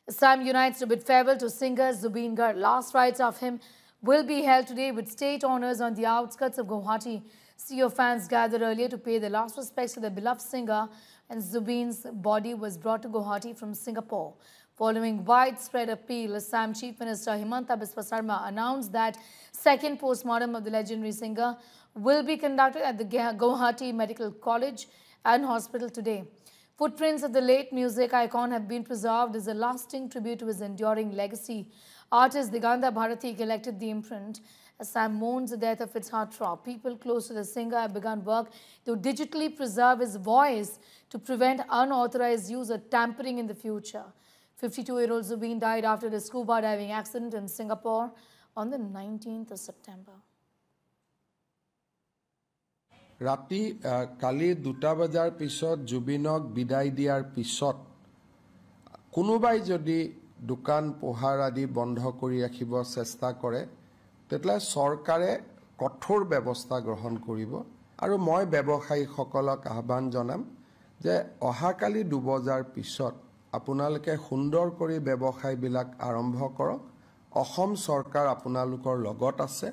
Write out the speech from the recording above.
Assam unites to bid farewell to singer Zubeen Garg. Last rites of him will be held today with state honours on the outskirts of Guwahati. CEO fans gathered earlier to pay their last respects to their beloved singer, and Zubeen's body was brought to Guwahati from Singapore. Following widespread appeal, Assam Chief Minister Himanta Biswa Sarma announced that second postmortem of the legendary singer will be conducted at the Guwahati Medical College and Hospital today. Footprints of the late music icon have been preserved as a lasting tribute to his enduring legacy. Artist Diganda Bharati collected the imprint. Assam mourns the death of its heartthrob. People close to the singer have begun work to digitally preserve his voice to prevent unauthorized use or tampering in the future. 52-year-old Zubeen died after a scuba diving accident in Singapore on the 19th of September. ৰাতি কালি 2টা বজাৰ পিছত জুবিনক বিদায় দিয়াৰ পিছত কোনোবাই যদি দোকান পোহাৰ আদি বন্ধ কৰি ৰাখিব চেষ্টা কৰে তেতলা চৰকাৰে কঠোৰ ব্যৱস্থা গ্ৰহণ কৰিব আৰু মই ব্যৱসায়ীসকলক আহ্বান জনাম যে অহাকালি 2 বজাৰ পিছত আপোনালোকে সুন্দৰ কৰি ব্যৱসায়বিলাক আৰম্ভ কৰক অসম চৰকাৰ আপোনালোকৰ লগত আছে